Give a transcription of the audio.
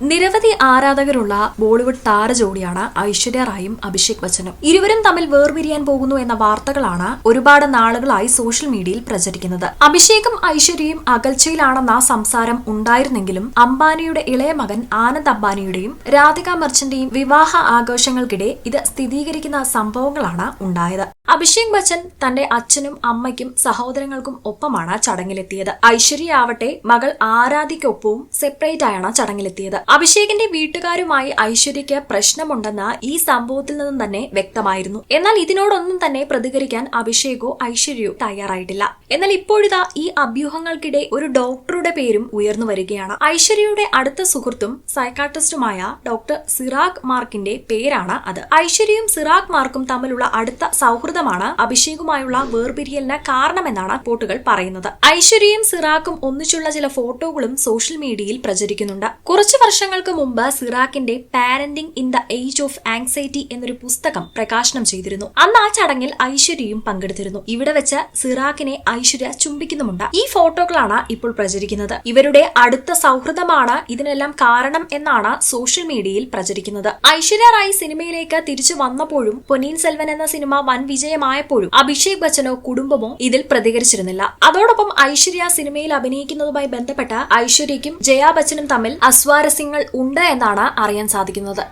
നിരവധി ആരാധകരുള്ള ബോളിവുഡ് താരജോഡിയാണ് ഐശ്വര്യ റായും അഭിഷേക് ബച്ചനും. ഇരുവരും തമ്മിൽ വേർപിരിയാൻ പോകുന്നു എന്ന വാർത്തകളാണ് ഒരുപാട് നാളുകളായി സോഷ്യൽ മീഡിയയിൽ പ്രചരിക്കുന്നത്. അഭിഷേകും ഐശ്വര്യയും അകൽച്ചയിലാണെന്ന സംസാരം ഉണ്ടായിരുന്നെങ്കിലും അംബാനിയുടെ ഇളയ മകൻ ആനന്ദ് അംബാനിയുടെയും രാധിക മെർച്ചന്റെയും വിവാഹ ആഘോഷങ്ങൾക്കിടെ ഇത് സ്ഥിരീകരിക്കുന്ന സംഭവങ്ങളാണ് ഉണ്ടായത്. അഭിഷേക് ബച്ചൻ തന്റെ അച്ഛനും അമ്മയ്ക്കും സഹോദരങ്ങൾക്കും ഒപ്പമാണ് ചടങ്ങിലെത്തിയത്. ഐശ്വര്യ ആവട്ടെ മകൾ ആരാധിക്കൊപ്പവും സെപ്പറേറ്റ് ആയാണ് ചടങ്ങിലെത്തിയത്. അഭിഷേകിന്റെ വീട്ടുകാരുമായി ഐശ്വര്യയ്ക്ക് പ്രശ്നമുണ്ടെന്ന് ഈ സംഭവത്തിൽ നിന്നും തന്നെ വ്യക്തമായിരുന്നു. എന്നാൽ ഇതിനോടൊന്നും തന്നെ പ്രതികരിക്കാൻ അഭിഷേകോ ഐശ്വര്യയോ തയ്യാറായിട്ടില്ല. എന്നാൽ ഇപ്പോഴിതാ ഈ അഭ്യൂഹങ്ങൾക്കിടെ ഒരു ഡോക്ടറുടെ പേരും ഉയർന്നു വരികയാണ്. ഐശ്വര്യയുടെ അടുത്ത സുഹൃത്തും സൈക്കാട്രിസ്റ്റുമായ ഡോക്ടർ സിറാഗ് മാർക്കിന്റെ പേരാണ് അത്. ഐശ്വര്യയും സിറാഗ് മാർക്കും തമ്മിലുള്ള അടുത്ത സൗഹൃദമാണ് അഭിഷേകുമായുള്ള വേർപിരിയലിന് കാരണമെന്നാണ് റിപ്പോർട്ടുകൾ പറയുന്നത്. ഐശ്വര്യയും സിറാഗും ഒന്നിച്ചുള്ള ചില ഫോട്ടോകളും സോഷ്യൽ മീഡിയയിൽ പ്രചരിക്കുന്നുണ്ട്. കുറച്ചു വർഷങ്ങൾക്ക് മുമ്പ് സിറാക്കിന്റെ parenting in the age of anxiety എന്നൊരു പുസ്തകം പ്രകാശനം ചെയ്തിരുന്നു. അന്ന് ആ ചടങ്ങിൽ ഐശ്വര്യയും പങ്കെടുത്തിരുന്നു. ഇവിടെ വെച്ച് സിറാക്കിനെ ഐശ്വര്യ ചുംബിക്കുന്നുമുണ്ട്. ഈ ഫോട്ടോകളാണ് ഇപ്പോൾ പ്രചരിക്കുന്നത്. ഇവരുടെ അടുത്ത സൗഹൃദമാണ് ഇതിനെല്ലാം കാരണം എന്നാണ് സോഷ്യൽ മീഡിയയിൽ പ്രചരിക്കുന്നത്. ഐശ്വര്യ റായ് സിനിമയിലേക്ക് തിരിച്ചു വന്നപ്പോഴും പൊന്നിയിൻ സെൽവൻ എന്ന സിനിമ വൻ വിജയമായപ്പോഴും അഭിഷേക് ബച്ചനോ കുടുംബമോ ഇതിൽ പ്രതികരിച്ചിരുന്നില്ല. അതോടൊപ്പം ഐശ്വര്യ സിനിമയിൽ അഭിനയിക്കുന്നതുമായി ബന്ധപ്പെട്ട് ഐശ്വര്യയ്ക്കും ജയാ ബച്ചനും തമ്മിൽ അസ്വാരസ്യങ്ങൾ ഉണ്ട് എന്നാണ് അറിയാൻ സാധിക്കുന്നത്.